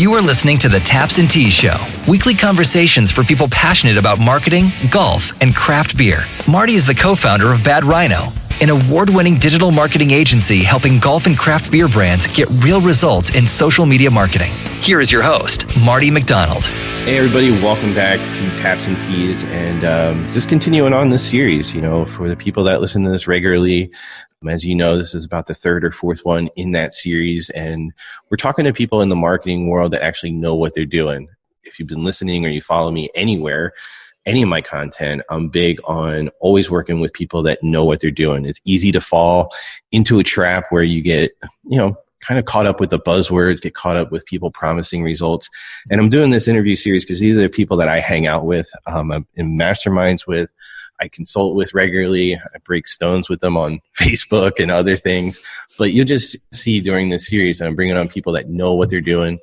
You are listening to the Taps and Teas Show, weekly conversations for people passionate about marketing, golf, and craft beer. Marty is the co-founder of Bad Rhino, an award-winning digital marketing agency helping golf and craft beer brands get real results in social media marketing. Here is your host, Marty McDonald. Hey everybody, welcome back to Taps and Teas, and just continuing on this series, for the people that listen to this regularly. As you know, this is about the third or fourth one in that series, and we're talking to people in the marketing world that actually know what they're doing. If you've been listening or you follow me anywhere, any of my content, I'm big on always working with people that know what they're doing. It's easy to fall into a trap where you get, kind of caught up with the buzzwords, get caught up with people promising results. And I'm doing this interview series because these are the people that I hang out with, I'm in masterminds with, I consult with regularly. I break stones with them on Facebook and other things. But you'll just see during this series that I'm bringing on people that know what they're doing.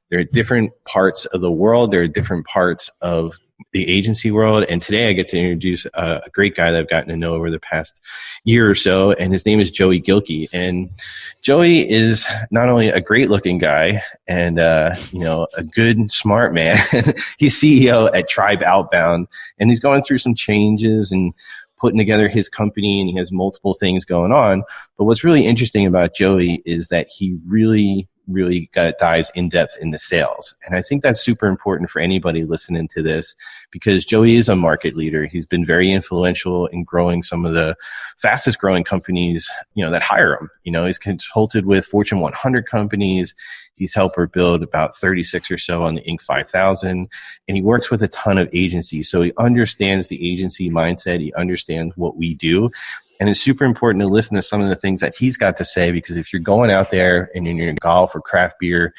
There are different parts of the world. There are different parts of the agency world. And today I get to introduce a great guy that I've gotten to know over the past year or so. And his name is Joey Gilkey. And Joey is not only a great looking guy and, a good, smart man. He's CEO at Tribe Outbound, and he's going through some changes and putting together his company, and he has multiple things going on. But what's really interesting about Joey is that he really dives in depth into sales. And I think that's super important for anybody listening to this, because Joey is a market leader. He's been very influential in growing some of the fastest growing companies, that hire him. He's consulted with Fortune 100 companies. He's helped her build about 36 or so on the Inc. 5000. And he works with a ton of agencies. So he understands the agency mindset. He understands what we do. And it's super important to listen to some of the things that he's got to say, because if you're going out there and you're in golf or craft beer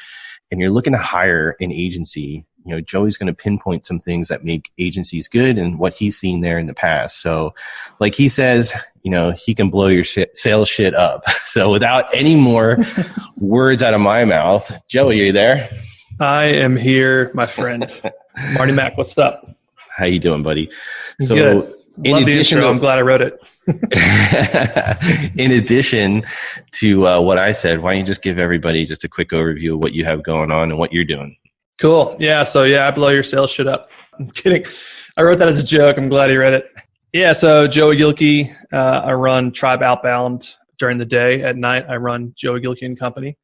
and you're looking to hire an agency, Joey's going to pinpoint some things that make agencies good and what he's seen there in the past. So like he says, he can blow your sales shit up. So without any more words out of my mouth, Joey, are you there? I am here, my friend. Marty Mac, what's up? How you doing, buddy? So good. Love the intro. I'm glad I wrote it. In addition to what I said, why don't you just give everybody just a quick overview of what you have going on and what you're doing? Cool. Yeah. So I blow your sales shit up. I'm kidding. I wrote that as a joke. I'm glad you read it. Yeah. So Joey Gilkey, I run Tribe Outbound during the day. At night, I run Joey Gilkey and Company,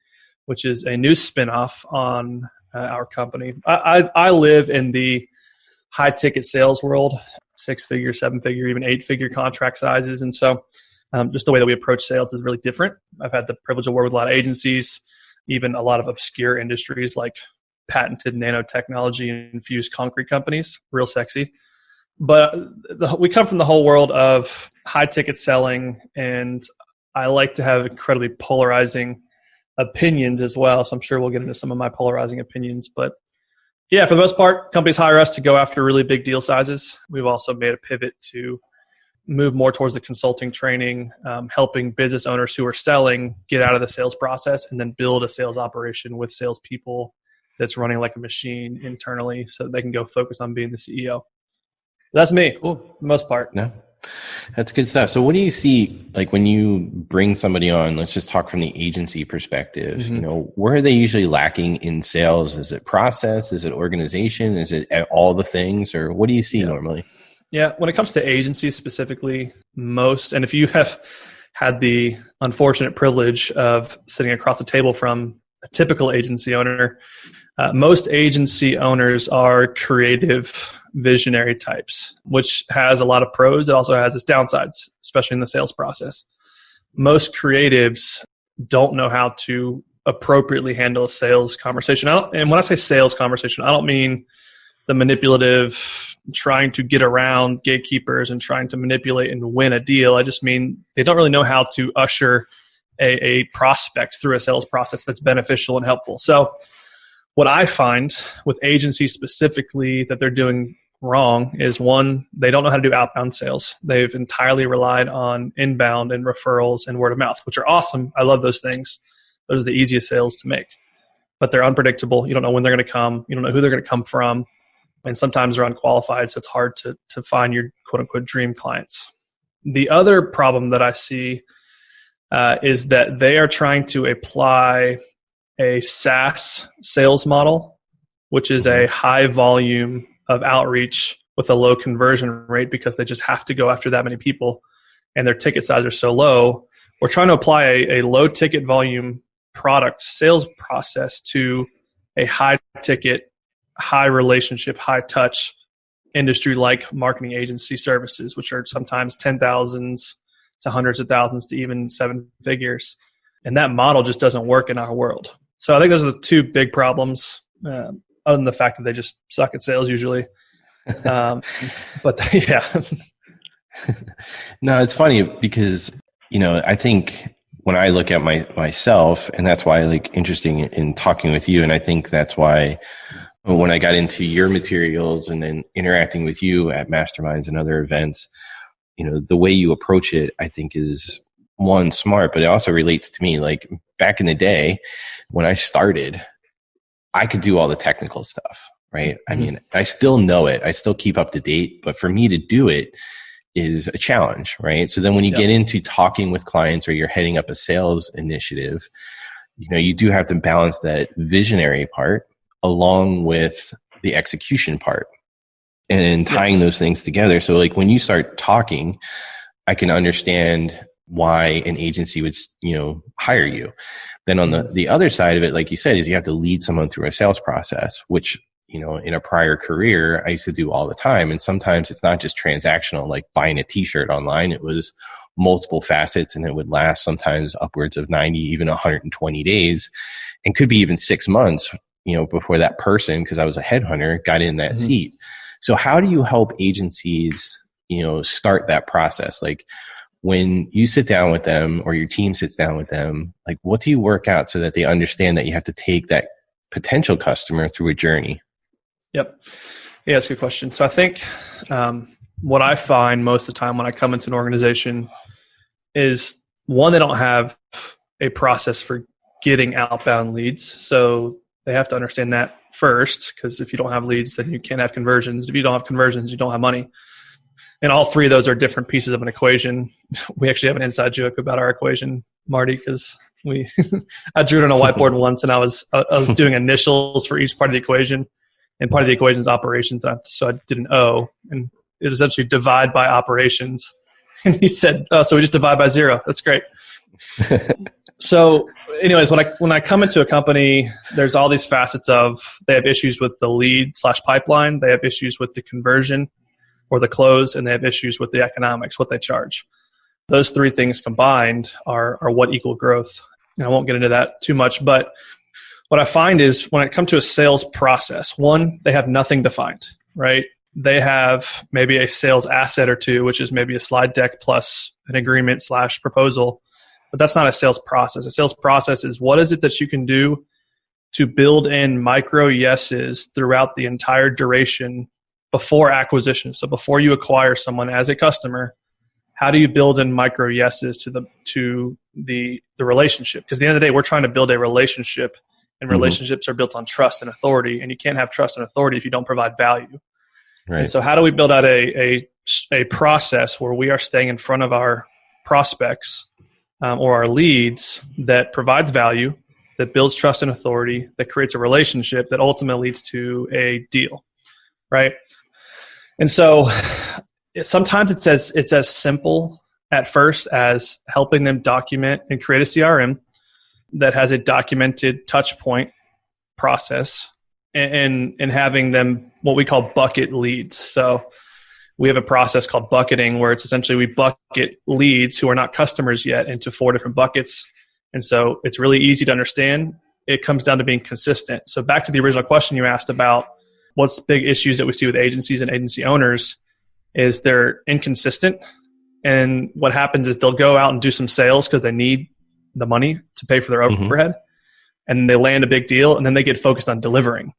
which is a new spinoff on our company. I live in the high ticket sales world. 6-figure, 7-figure, even 8-figure contract sizes. And so just the way that we approach sales is really different. I've had the privilege of working with a lot of agencies, even a lot of obscure industries like patented nanotechnology infused concrete companies, real sexy. But we come from the whole world of high ticket selling, and I like to have incredibly polarizing opinions as well. So I'm sure we'll get into some of my polarizing opinions, but yeah, for the most part, companies hire us to go after really big deal sizes. We've also made a pivot to move more towards the consulting training, helping business owners who are selling get out of the sales process and then build a sales operation with salespeople that's running like a machine internally so that they can go focus on being the CEO. That's me, for the most part. No, that's good stuff. So what do you see, like when you bring somebody on, let's just talk from the agency perspective, where are they usually lacking in sales? Is it process? Is it organization? Is it all the things? Or what do you see normally? Yeah, when it comes to agencies specifically, and if you have had the unfortunate privilege of sitting across the table from a typical agency owner, most agency owners are creative, visionary types, which has a lot of pros. It also has its downsides, especially in the sales process. Most creatives don't know how to appropriately handle a sales conversation. And when I say sales conversation, I don't mean the manipulative, trying to get around gatekeepers and trying to manipulate and win a deal. I just mean they don't really know how to usher a prospect through a sales process that's beneficial and helpful. So what I find with agencies specifically that they're doing wrong is, one, they don't know how to do outbound sales. They've entirely relied on inbound and referrals and word of mouth, which are awesome. I love those things. Those are the easiest sales to make. But they're unpredictable. You don't know when they're going to come. You don't know who they're going to come from. And sometimes they're unqualified, so it's hard to find your quote-unquote dream clients. The other problem that I see is that they are trying to apply a SaaS sales model, which is a high volume of outreach with a low conversion rate because they just have to go after that many people and their ticket size are so low. We're trying to apply a low ticket volume product sales process to a high ticket, high relationship, high touch industry like marketing agency services, which are sometimes 10,000s to hundreds of thousands to even 7 figures. And that model just doesn't work in our world. So I think those are the two big problems, other than the fact that they just suck at sales usually. But yeah. No, it's funny because, I think when I look at myself, and that's why I like interesting in talking with you. And I think that's why when I got into your materials and then interacting with you at masterminds and other events, the way you approach it, I think is one, smart, but it also relates to me. Like back in the day when I started, I could do all the technical stuff, right? I mean, I still know it. I still keep up to date, but for me to do it is a challenge, right? So then when you get into talking with clients or you're heading up a sales initiative, you do have to balance that visionary part along with the execution part and tying those things together. So like when you start talking, I can understand why an agency would, hire you. Then on the other side of it, like you said, is you have to lead someone through a sales process, which, in a prior career, I used to do all the time. And sometimes it's not just transactional, like buying a t-shirt online. It was multiple facets and it would last sometimes upwards of 90, even 120 days and could be even 6 months, before that person, because I was a headhunter, got in that seat. So how do you help agencies, start that process? Like when you sit down with them or your team sits down with them, like what do you work out so that they understand that you have to take that potential customer through a journey? Yep. Yeah, that's a good question. So I think what I find most of the time when I come into an organization is, one, they don't have a process for getting outbound leads. So they have to understand that first, because if you don't have leads, then you can't have conversions. If you don't have conversions, you don't have money. And all three of those are different pieces of an equation. We actually have an inside joke about our equation, Marty, because I drew it on a whiteboard once, and I was doing initials for each part of the equation. And part of the equation is operations. So I did an O, and it's essentially divide by operations. And he said, "Oh, so we just divide by 0. That's great." So anyways, when I come into a company, there's all these facets of, they have issues with the lead/pipeline. They have issues with the conversion or the close, and they have issues with the economics, what they charge. Those three things combined are what equal growth. And I won't get into that too much, but what I find is when it comes to a sales process, one, they have nothing defined, right? They have maybe a sales asset or two, which is maybe a slide deck plus an agreement/proposal, but that's not a sales process. A sales process is, what is it that you can do to build in micro yeses throughout the entire duration before acquisition. So before you acquire someone as a customer, how do you build in micro yeses to the relationship? Because at the end of the day, we're trying to build a relationship. And relationships are built on trust and authority, and you can't have trust and authority if you don't provide value. Right. And so how do we build out a process where we are staying in front of our prospects or our leads that provides value, that builds trust and authority, that creates a relationship that ultimately leads to a deal, right? And so sometimes it's as simple at first as helping them document and create a CRM that has a documented touch point process and having them what we call bucket leads. So we have a process called bucketing where it's essentially we bucket leads who are not customers yet into 4 different buckets. And so it's really easy to understand. It comes down to being consistent. So back to the original question you asked about what's big issues that we see with agencies and agency owners is they're inconsistent. And what happens is they'll go out and do some sales because they need the money to pay for their overhead, and they land a big deal, and then they get focused on delivering,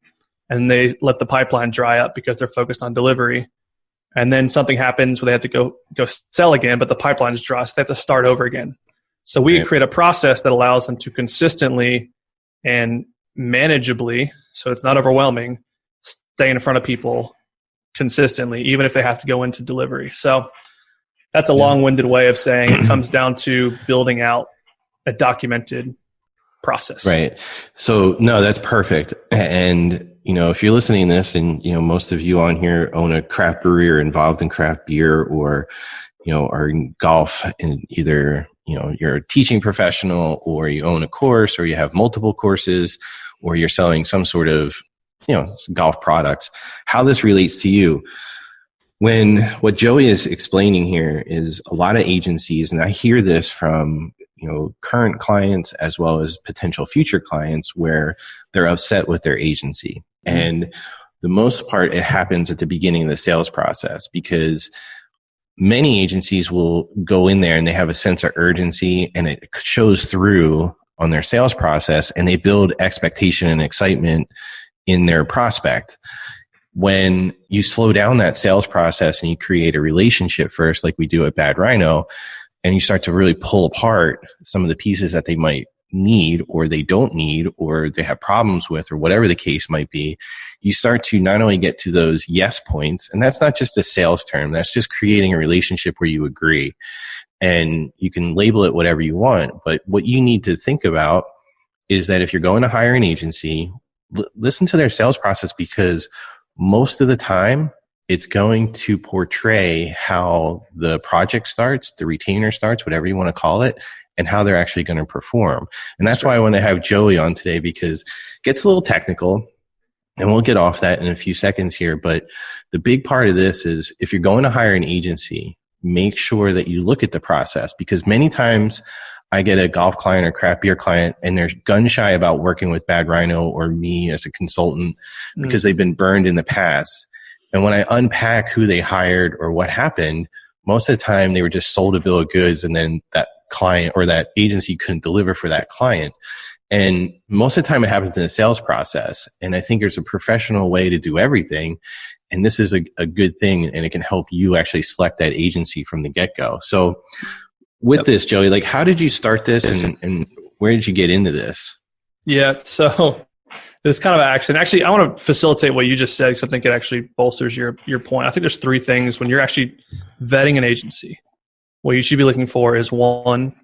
and they let the pipeline dry up because they're focused on delivery. And then something happens where they have to go sell again, but the pipeline is dry, so they have to start over again. So we create a process that allows them to consistently and manageably, so it's not overwhelming, stay in front of people consistently, even if they have to go into delivery. So that's a long-winded way of saying it comes down to building out a documented process. Right. So no, that's perfect. And, if you're listening to this and, most of you on here own a craft brewery or involved in craft beer or, are in golf and either, you're a teaching professional or you own a course or you have multiple courses or you're selling some sort of, golf products, how this relates to you. What Joey is explaining here is a lot of agencies, and I hear this from, current clients as well as potential future clients where they're upset with their agency. Mm-hmm. And the most part, it happens at the beginning of the sales process because many agencies will go in there and they have a sense of urgency and it shows through on their sales process and they build expectation and excitement in their prospect. When you slow down that sales process and you create a relationship first, like we do at Bad Rhino, and you start to really pull apart some of the pieces that they might need or they don't need or they have problems with or whatever the case might be, you start to not only get to those yes points, and that's not just a sales term, that's just creating a relationship where you agree. And you can label it whatever you want, but what you need to think about is that if you're going to hire an agency, listen to their sales process because most of the time, it's going to portray how the project starts, the retainer starts, whatever you want to call it, and how they're actually going to perform. And that's why I want to have Joey on today because it gets a little technical, and we'll get off that in a few seconds here. But the big part of this is if you're going to hire an agency, make sure that you look at the process because many times I get a golf client or craft beer client and they're gun shy about working with Bad Rhino or me as a consultant because they've been burned in the past. And when I unpack who they hired or what happened, most of the time they were just sold a bill of goods and then that client or that agency couldn't deliver for that client. And most of the time it happens in a sales process. And I think there's a professional way to do everything. And this is a good thing and it can help you actually select that agency from the get-go. So with this, Joey, like how did you start this and where did you get into this? Yeah, so it's kind of an accident. Actually, I want to facilitate what you just said because I think it actually bolsters your point. I think there's three things when you're actually vetting an agency. What you should be looking for is one,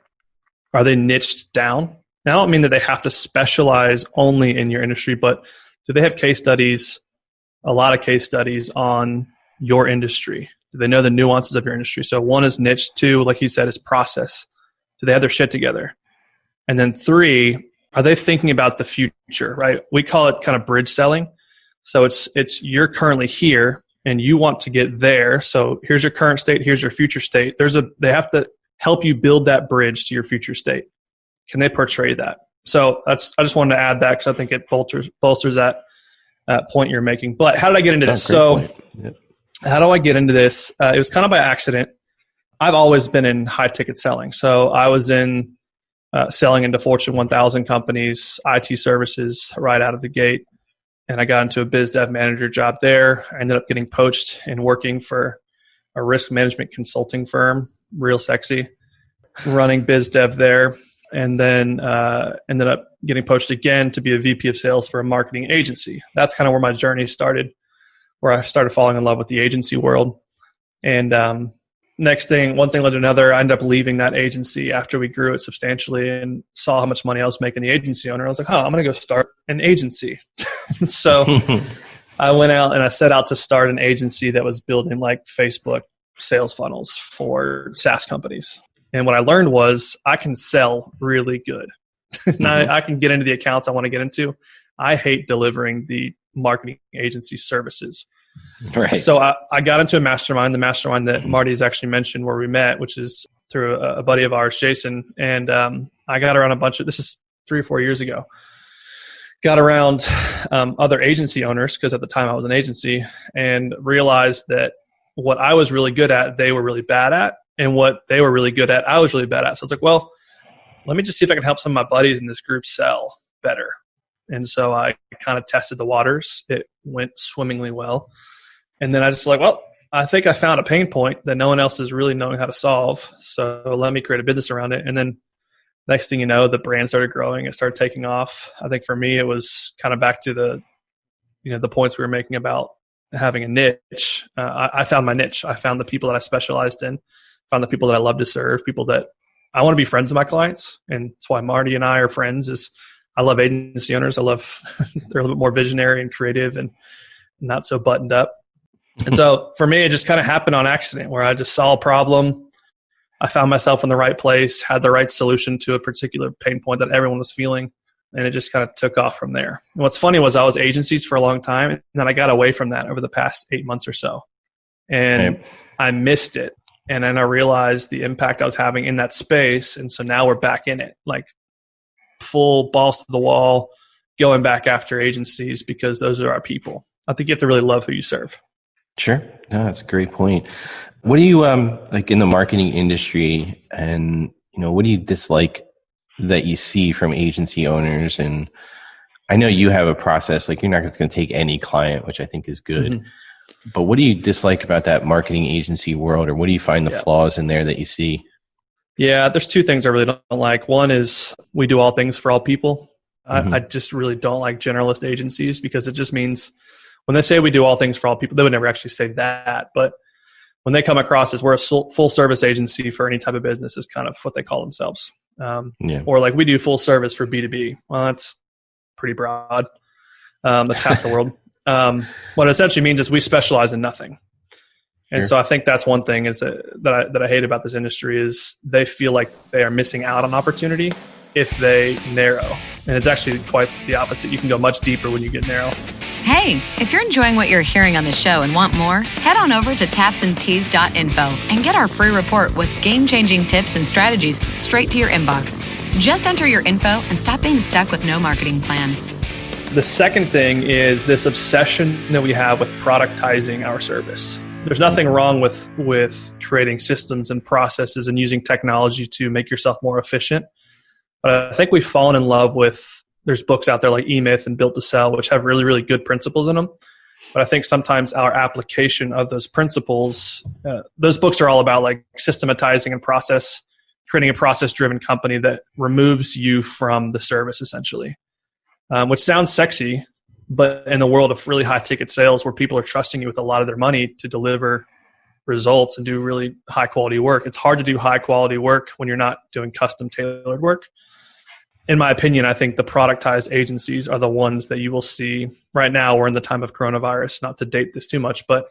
are they niched down? Now, I don't mean that they have to specialize only in your industry, but do they have case studies, a lot of case studies on your industry? Do they know the nuances of your industry? So one is niche. Two, like you said, is process. Do they have their shit together? And then three, are they thinking about the future, right? We call it kind of bridge selling. So it's you're currently here and you want to get there. So here's your current state, here's your future state. They have to help you build that bridge to your future state. Can they portray that? So I just wanted to add that because I think it bolsters that point you're making. But how did I get into this? So how do I get into this? It was kind of by accident. I've always been in high ticket selling. So I was in selling into Fortune 1000 companies, IT services right out of the gate. And I got into a biz dev manager job there. I ended up getting poached and working for a risk management consulting firm, real sexy, running biz dev there. And then ended up getting poached again to be a VP of sales for a marketing agency. That's kind of where my journey started, where I started falling in love with the agency world. And one thing led to another. I ended up leaving that agency after we grew it substantially and saw how much money I was making the agency owner. I was like, I'm going to go start an agency. So I went out and I set out to start an agency that was building like Facebook sales funnels for SaaS companies. And what I learned was I can sell really good. And I can get into the accounts I want to get into. I hate delivering the marketing agency services. Right. So I got into a mastermind, the mastermind that Marty has actually mentioned where we met, which is through a buddy of ours, Jason. And I got around this is 3 or 4 years ago, got around other agency owners because at the time I was an agency and realized that what I was really good at, they were really bad at. And what they were really good at, I was really bad at. So I was like, well, let me just see if I can help some of my buddies in this group sell better. And so I kind of tested the waters. It went swimmingly well. And then I just like, well, I think I found a pain point that no one else is really knowing how to solve. So let me create a business around it. And then next thing you know, the brand started growing. It started taking off. I think for me, it was kind of back to the points we were making about having a niche. I found my niche. I found the people that I specialized in, found the people that I love to serve, people that I want to be friends with my clients. And that's why Marty and I are friends. Is I love agency owners. I love they're a little bit more visionary and creative and not so buttoned up. And so for me, it just kind of happened on accident where I just saw a problem. I found myself in the right place, had the right solution to a particular pain point that everyone was feeling. And it just kind of took off from there. And what's funny was I was agencies for a long time, and then I got away from that over the past 8 months or so. And I missed it. And then I realized the impact I was having in that space. And so now we're back in it, like full balls to the wall, going back after agencies because those are our people. I think you have to really love who you serve. Sure. No, that's a great point. What do you like in the marketing industry, and what do you dislike that you see from agency owners? And I know you have a process, like you're not just going to take any client, which I think is good. Mm-hmm. But what do you dislike about that marketing agency world, or what do you find the flaws in there that you see? Yeah, there's two things I really don't like. One is we do all things for all people. Mm-hmm. I just really don't like generalist agencies because it just means when they say we do all things for all people, they would never actually say that. But when they come across as we're a full service agency for any type of business is kind of what they call themselves. Or like we do full service for B2B. Well, that's pretty broad. That's half the world. What it essentially means is we specialize in nothing. And so I think that's one thing is that I hate about this industry is they feel like they are missing out on opportunity if they narrow. And it's actually quite the opposite. You can go much deeper when you get narrow. Hey, if you're enjoying what you're hearing on the show and want more, head on over to tapsandtees.info and get our free report with game-changing tips and strategies straight to your inbox. Just enter your info and stop being stuck with no marketing plan. The second thing is this obsession that we have with productizing our service. There's nothing wrong with creating systems and processes and using technology to make yourself more efficient. But I think we've fallen in love with, there's books out there like E-Myth and Built to Sell, which have really, really good principles in them. But I think sometimes our application of those principles, those books are all about like systematizing and creating a process-driven company that removes you from the service essentially, which sounds sexy. But in the world of really high ticket sales where people are trusting you with a lot of their money to deliver results and do really high quality work, it's hard to do high quality work when you're not doing custom tailored work. In my opinion, I think the productized agencies are the ones that you will see right now. We're in the time of coronavirus, not to date this too much, but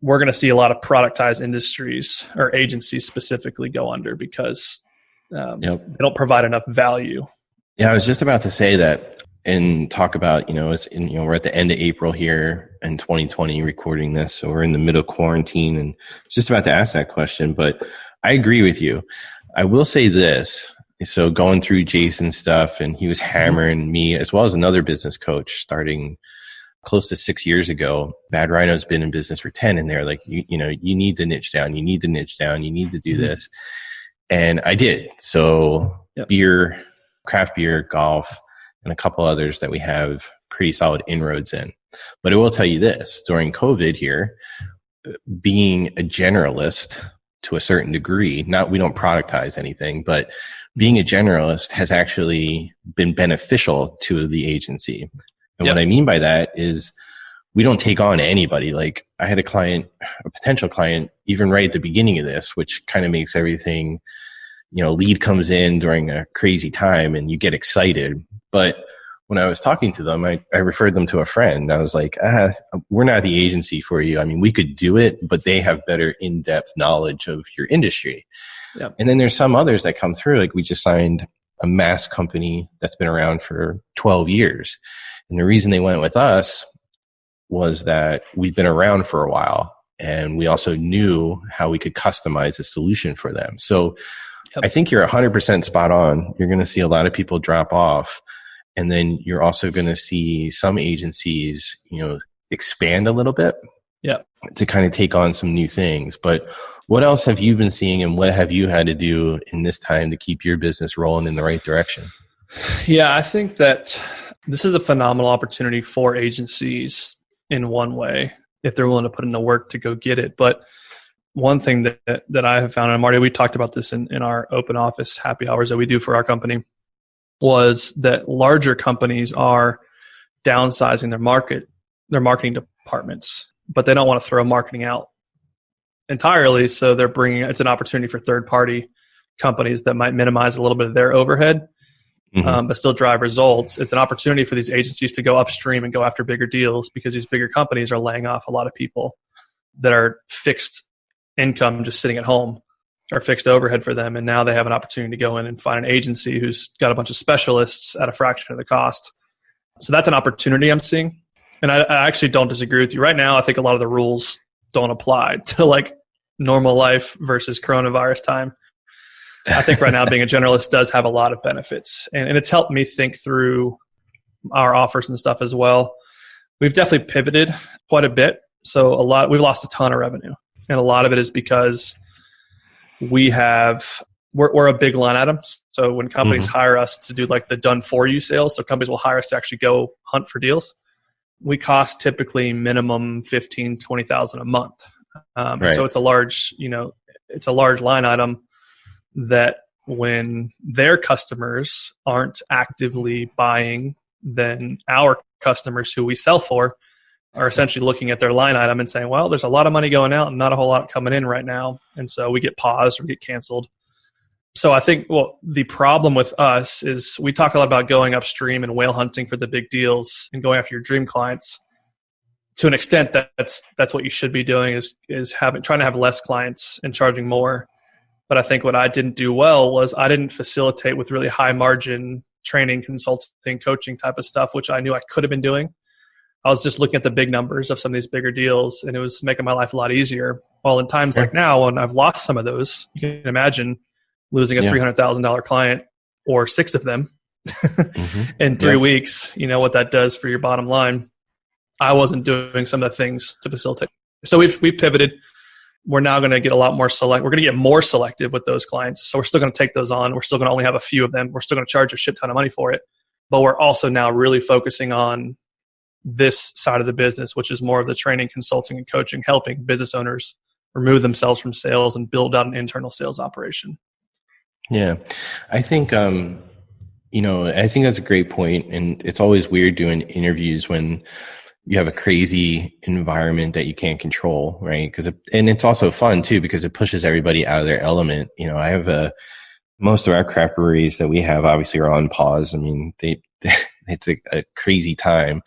we're going to see a lot of productized industries or agencies specifically go under because they don't provide enough value. Yeah, I was just about to say that and talk about, we're at the end of April here in 2020 recording this. So we're in the middle of quarantine and just about to ask that question, but I agree with you. I will say this. So going through Jason's stuff, and he was hammering me as well as another business coach starting close to 6 years ago. Bad Rhino's been in business for 10, and they're like, you need to niche down. You need to niche down. You need to do this. And I did. So beer, craft beer, golf, and a couple others that we have pretty solid inroads in. But I will tell you this, during COVID here, being a generalist to a certain degree, we don't productize anything, but being a generalist has actually been beneficial to the agency. And what I mean by that is we don't take on anybody. Like I had a potential client, even right at the beginning of this, which kind of makes everything, lead comes in during a crazy time and you get excited. But when I was talking to them, I referred them to a friend. I was like, we're not the agency for you. I mean, we could do it, but they have better in-depth knowledge of your industry. Yep. And then there's some others that come through. Like we just signed a mass company that's been around for 12 years. And the reason they went with us was that we've been around for a while and we also knew how we could customize a solution for them. So I think you're 100% spot on. You're going to see a lot of people drop off. And then you're also going to see some agencies, expand a little bit to kind of take on some new things. But what else have you been seeing and what have you had to do in this time to keep your business rolling in the right direction? Yeah, I think that this is a phenomenal opportunity for agencies in one way, if they're willing to put in the work to go get it. But one thing that I have found, and Marty, we talked about this in our open office happy hours that we do for our company, was that larger companies are downsizing their marketing departments, but they don't want to throw marketing out entirely. So it's an opportunity for third party companies that might minimize a little bit of their overhead, but still drive results. It's an opportunity for these agencies to go upstream and go after bigger deals, because these bigger companies are laying off a lot of people that are fixed income just sitting at home, or fixed overhead for them. And now they have an opportunity to go in and find an agency who's got a bunch of specialists at a fraction of the cost. So that's an opportunity I'm seeing. And I actually don't disagree with you. Right now, I think a lot of the rules don't apply to like normal life versus coronavirus time. I think right now being a generalist does have a lot of benefits, and it's helped me think through our offers and stuff as well. We've definitely pivoted quite a bit. So we've lost a ton of revenue, and a lot of it is because we're a big line item. So when companies hire us to do like the done for you sales, so companies will hire us to actually go hunt for deals, we cost typically minimum $15,000, $20,000 a month. Right. So it's a large line item that when their customers aren't actively buying, then our customers who we sell for are essentially looking at their line item and saying, well, there's a lot of money going out and not a whole lot coming in right now. And so we get paused or we get canceled. So I think, the problem with us is we talk a lot about going upstream and whale hunting for the big deals and going after your dream clients. To an extent, that's what you should be doing, is trying to have less clients and charging more. But I think what I didn't do well was I didn't facilitate with really high margin training, consulting, coaching type of stuff, which I knew I could have been doing. I was just looking at the big numbers of some of these bigger deals, and it was making my life a lot easier. Well, in times like now, when I've lost some of those, you can imagine losing a $300,000 client or 6 of them in 3 weeks, what that does for your bottom line. I wasn't doing some of the things to facilitate. So we've pivoted. We're now going to get a lot more we're going to get more selective with those clients. So we're still going to take those on. We're still going to only have a few of them. We're still going to charge a shit ton of money for it. But we're also now really focusing on this side of the business, which is more of the training, consulting, and coaching, helping business owners remove themselves from sales and build out an internal sales operation. Yeah. I think, I think that's a great point. And it's always weird doing interviews when you have a crazy environment that you can't control, right? And it's also fun too, because it pushes everybody out of their element. I have most of our craft breweries that we have obviously are on pause. I mean, it's a crazy time,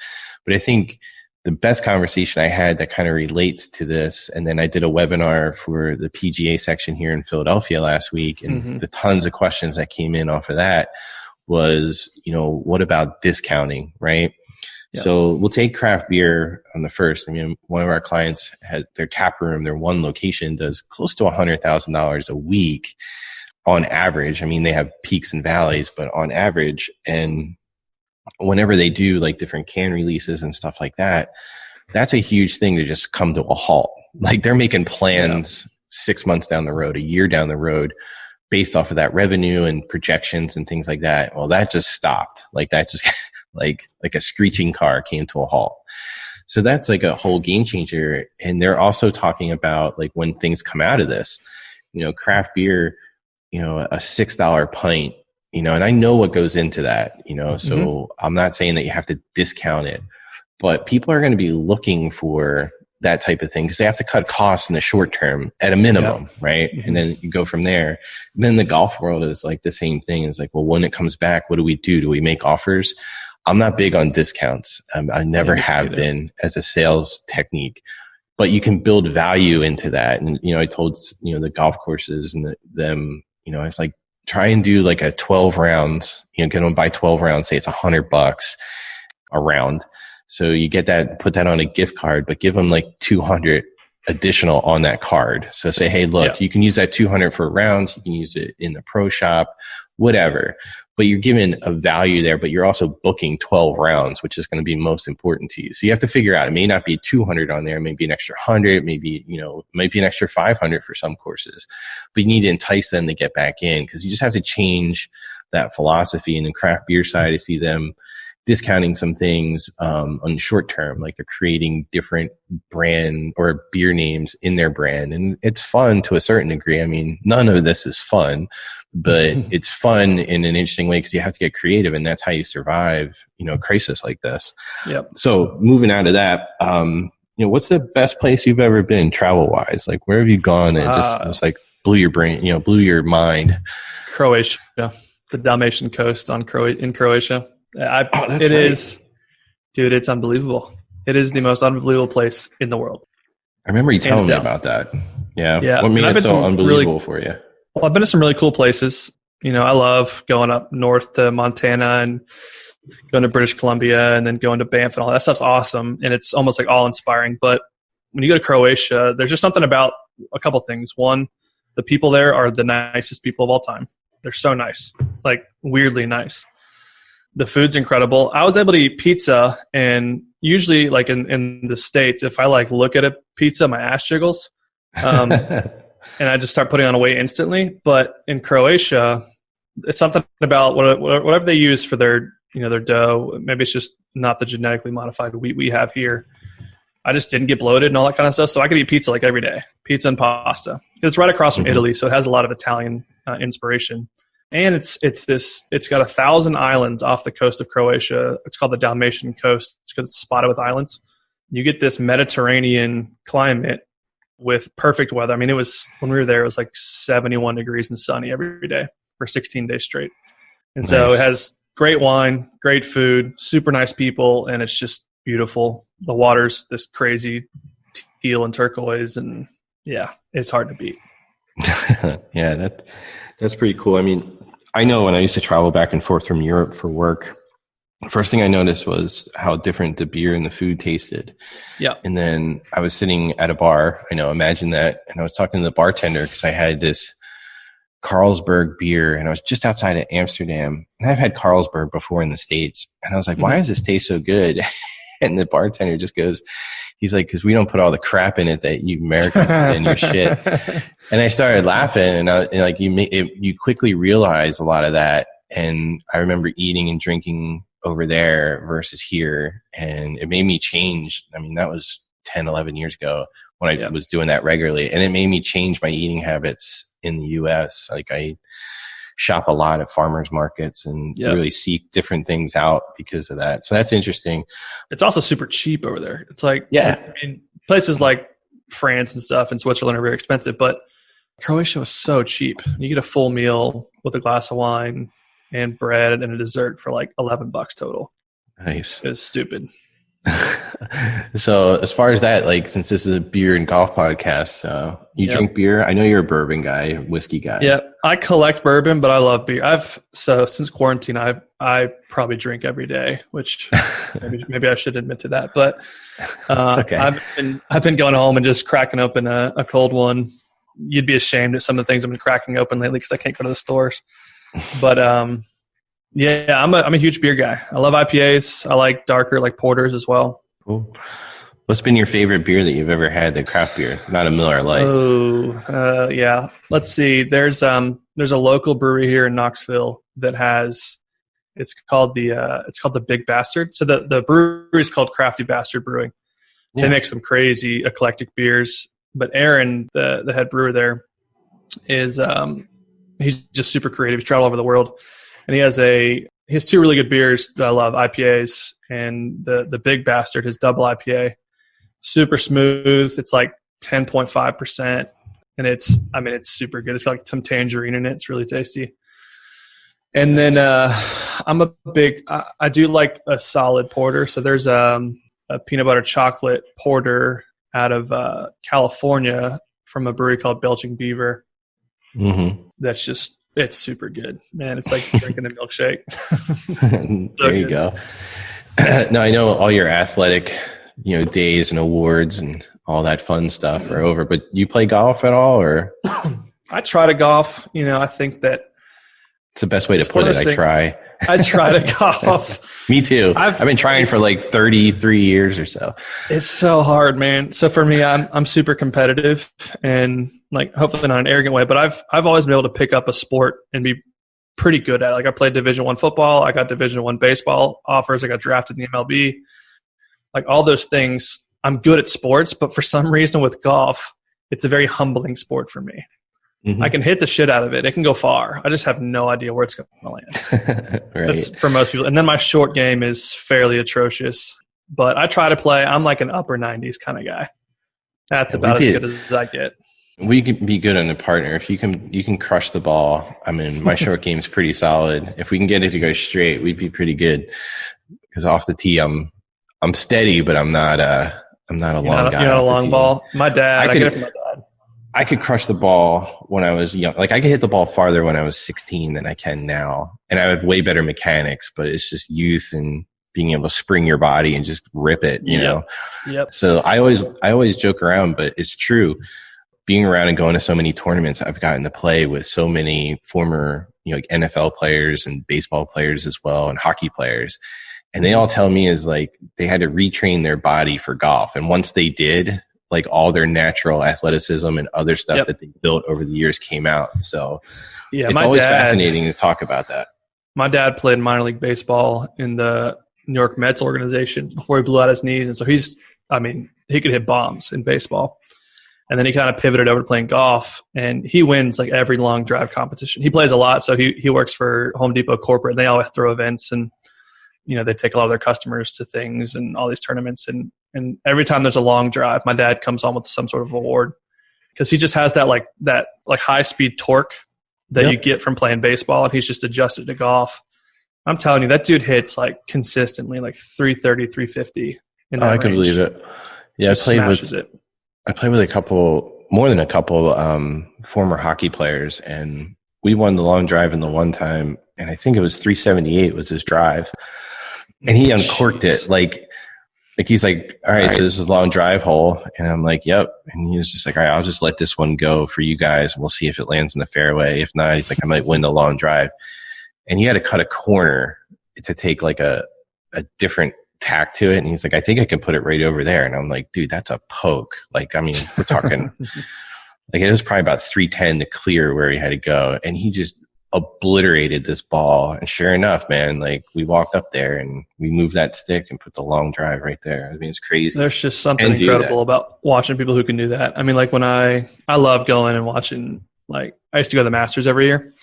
but I think the best conversation I had that kind of relates to this, and then I did a webinar for the PGA section here in Philadelphia last week, and the tons of questions that came in off of that was, what about discounting, right? Yep. So we'll take craft beer on the first. I mean, one of our clients had their tap room, their one location does close to $100,000 a week on average. I mean, they have peaks and valleys, but on average, and whenever they do like different can releases and stuff like that, that's a huge thing to just come to a halt. Like they're making plans 6 months down the road, a year down the road, based off of that revenue and projections and things like that. Well, that just stopped. Like that just like a screeching car came to a halt. So that's like a whole game changer. And they're also talking about like when things come out of this, craft beer, a $6 pint, and I know what goes into that, so I'm not saying that you have to discount it, but people are going to be looking for that type of thing because they have to cut costs in the short term at a minimum, right? And then you go from there. And then the golf world is like the same thing. It's like, well, when it comes back, what do we do? Do we make offers? I'm not big on discounts. I never have been as a sales technique, but you can build value into that. And, I told, the golf courses and them, it's like, try and do like a 12 rounds, get them by 12 rounds, say it's $100 a round. So you get that, put that on a gift card, but give them like 200 additional on that card. So say, hey, look, you can use that 200 for rounds. You can use it in the pro shop, whatever. But you're giving a value there, but you're also booking 12 rounds, which is going to be most important to you. So you have to figure out, it may not be 200 on there, maybe an extra 100, maybe, maybe an extra 500 for some courses, but you need to entice them to get back in because you just have to change that philosophy. And in craft beer side, I see them discounting some things on short term, like they're creating different brand or beer names in their brand. And it's fun to a certain degree. I mean, none of this is fun, but it's fun in an interesting way because you have to get creative, and that's how you survive, a crisis like this. Yep. So moving out of that, what's the best place you've ever been travel wise? Like, where have you gone? And just like, blew your brain, blew your mind? Croatia, the Dalmatian coast in Croatia. That's right. Dude, it's unbelievable. It is the most unbelievable place in the world. I remember you telling me down. about that. Yeah. Yeah. What made it so unbelievable for you? Well, I've been to some really cool places. I love going up north to Montana and going to British Columbia and then going to Banff and all that stuff's awesome. And it's almost like all inspiring. But when you go to Croatia, there's just something about a couple things. One, the people there are the nicest people of all time. They're so nice, like weirdly nice. The food's incredible. I was able to eat pizza, and usually like in the States, if I like look at a pizza, my ass jiggles. And I just start putting on a weight instantly. But in Croatia, it's something about whatever they use for their dough. Maybe it's just not the genetically modified wheat we have here. I just didn't get bloated and all that kind of stuff. So I could eat pizza like every day, pizza and pasta. It's right across from Italy, so it has a lot of Italian inspiration. And it's got 1,000 islands off the coast of Croatia. It's called the Dalmatian coast. It's because it's spotted with islands. You get this Mediterranean climate with perfect weather. I mean, when we were there, it was like 71 degrees and sunny every day for 16 days straight. And so It has great wine, great food, super nice people, and it's just beautiful. The water's this crazy teal and turquoise, and it's hard to beat. Yeah, that's pretty cool. I mean, I know when I used to travel back and forth from Europe for work, the first thing I noticed was how different the beer and the food tasted. Yeah. And then I was sitting at a bar, imagine that, and I was talking to the bartender because I had this Carlsberg beer, and I was just outside of Amsterdam, and I've had Carlsberg before in the States, and I was like, why does this taste so good? And the bartender just goes, he's like, because we don't put all the crap in it that you Americans put in your shit. And I started laughing, and you quickly realize a lot of that. And I remember eating and drinking over there versus here, and it made me change. I mean, that was 10, 11 years ago when I was doing that regularly, and it made me change my eating habits in the U.S. Like I shop a lot at farmers markets and really seek different things out because of that. So that's interesting. It's also super cheap over there. It's like, I mean, places like France and stuff and Switzerland are very expensive, but Croatia was so cheap. You get a full meal with a glass of wine and bread and a dessert for like $11 total. Nice. It's stupid. So as far as that, like, since this is a beer and golf podcast, you drink beer. I know you're a bourbon guy, whiskey guy. Yeah, I collect bourbon, but I love beer. Since quarantine, I probably drink every day, which maybe I should admit to that. But it's okay. I've been going home and just cracking open a cold one. You'd be ashamed at some of the things I've been cracking open lately because I can't go to the stores. But I'm a huge beer guy. I love IPAs. I like darker, like porters as well. Cool. What's been your favorite beer that you've ever had, the craft beer, not a Miller Lite? Oh, yeah. Let's see. There's a local brewery here in Knoxville that has. It's called the Big Bastard. So the brewery is called Crafty Bastard Brewing. Yeah. They make some crazy eclectic beers. But Aaron, the head brewer there, is he's just super creative. He's traveled all over the world. And he has two really good beers that I love, IPAs, and the Big Bastard, his double IPA, super smooth. It's like 10.5%, and it's super good. It's got like some tangerine in it. It's really tasty. And then I do like a solid porter. So there's a peanut butter chocolate porter out of California from a brewery called Belching Beaver. Mm-hmm. That's just. It's super good, man. It's like drinking a milkshake. There you go. Now, I know all your athletic, days and awards and all that fun stuff are over, but you play golf at all, or? I try to golf. I think that it's the best way to put it. I try to golf. Me too. I've been trying for like 33 years or so. It's so hard, man. So for me, I'm super competitive and like hopefully not in an arrogant way, but I've always been able to pick up a sport and be pretty good at it. Like I played Division I football, I got Division I baseball offers, I got drafted in the MLB. Like all those things, I'm good at sports, but for some reason with golf, it's a very humbling sport for me. Mm-hmm. I can hit the shit out of it. It can go far. I just have no idea where it's going to land. Right. That's for most people. And then my short game is fairly atrocious, but I try to play. I'm like an upper 90s kind of guy. That's about as good as I get. We could be good on a partner. If you can crush the ball. I mean, my short game's pretty solid. If we can get it to go straight, we'd be pretty good. Because off the tee, I'm steady, but I'm not a long guy. You're not a long ball. My dad, I get it from my dad. I could crush the ball when I was young. Like I could hit the ball farther when I was 16 than I can now. And I have way better mechanics, but it's just youth and being able to spring your body and just rip it, you know? Yep. So I always joke around, but it's true. Being around and going to so many tournaments, I've gotten to play with so many former, like NFL players and baseball players as well, and hockey players. And they all tell me is like they had to retrain their body for golf. And once they did, like all their natural athleticism and other stuff that they built over the years came out. So it's always fascinating to talk about that. My dad played minor league baseball in the New York Mets organization before he blew out his knees. And so he could hit bombs in baseball. And then he kind of pivoted over to playing golf, and he wins like every long drive competition. He plays a lot. So he works for Home Depot corporate, and they always throw events, and they take a lot of their customers to things and all these tournaments. And every time there's a long drive, my dad comes on with some sort of award because he just has that high speed torque that you get from playing baseball, and he's just adjusted to golf. I'm telling you, that dude hits like consistently like 330, 350 in that range. I can believe it. Yeah, I played with more than a couple former hockey players, and we won the long drive in the one time, and I think it was 378 was his drive. And he uncorked it. Like he's like, all right, so this is a long drive hole. And I'm like, yep. And he was just like, all right, I'll just let this one go for you guys. We'll see if it lands in the fairway. If not, he's like, I might win the long drive. And he had to cut a corner to take like a different tack to it. And he's like, I think I can put it right over there. And I'm like, dude, that's a poke. Like, I mean, we're talking like it was probably about 310 to clear where he had to go. And he just obliterated this ball. And sure enough, man, like we walked up there and we moved that stick and put the long drive right there. I mean, it's crazy. There's just something incredible about watching people who can do that. I mean, like when I love going and watching, like I used to go to the Masters every year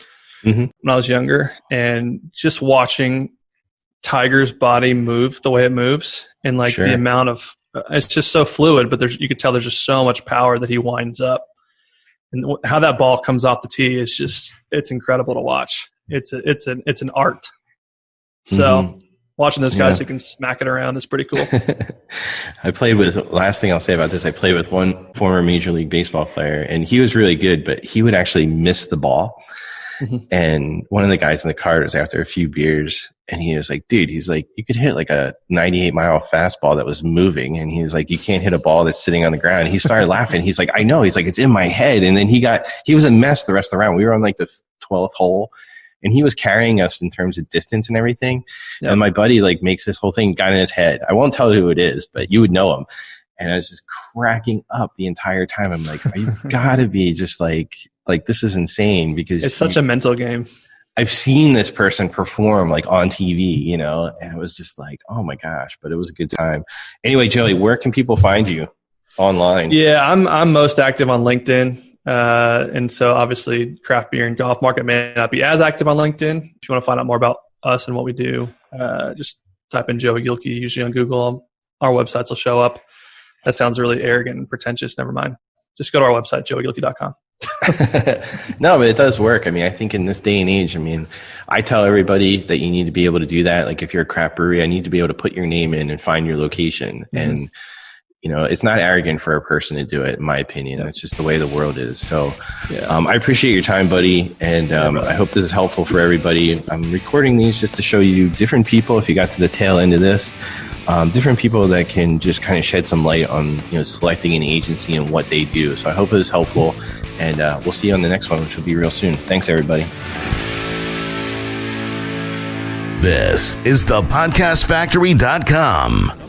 when I was younger, and just watching Tiger's body move the way it moves, and like the amount of, it's just so fluid, but you could tell there's just so much power that he winds up. And how that ball comes off the tee is just, it's incredible to watch. It's an art. So watching those guys who can smack it around is pretty cool. Last thing I'll say about this, I played with one former Major League Baseball player, and he was really good, but he would actually miss the ball. And one of the guys in the car was after a few beers, and he was like, dude, he's like, you could hit like a 98-mile fastball that was moving. And he's like, you can't hit a ball that's sitting on the ground. And he started laughing. He's like, I know. He's like, it's in my head. And then he was a mess the rest of the round. We were on like the 12th hole, and he was carrying us in terms of distance and everything. Yep. And my buddy like makes this whole thing got in his head. I won't tell who it is, but you would know him. And I was just cracking up the entire time. I'm like, you gotta be just like this is insane, because it's such a mental game. I've seen this person perform like on TV, and it was just like, oh my gosh, but it was a good time. Anyway, Joey, where can people find you online? Yeah, I'm most active on LinkedIn. And so obviously craft beer and golf market may not be as active on LinkedIn. If you want to find out more about us and what we do, just type in Joey Gilkey, usually on Google. Our websites will show up. That sounds really arrogant and pretentious. Never mind. Just go to our website, joeygilkey.com. No, but it does work. I mean, I think in this day and age, I tell everybody that you need to be able to do that. Like if you're a craft brewery, I need to be able to put your name in and find your location. And, it's not arrogant for a person to do it, in my opinion. It's just the way the world is. So I appreciate your time, buddy. And I hope this is helpful for everybody. I'm recording these just to show you different people, if you got to the tail end of this, different people that can just kind of shed some light on, selecting an agency and what they do. So I hope it was helpful. And we'll see you on the next one, which will be real soon. Thanks, everybody. This is thepodcastfactory.com.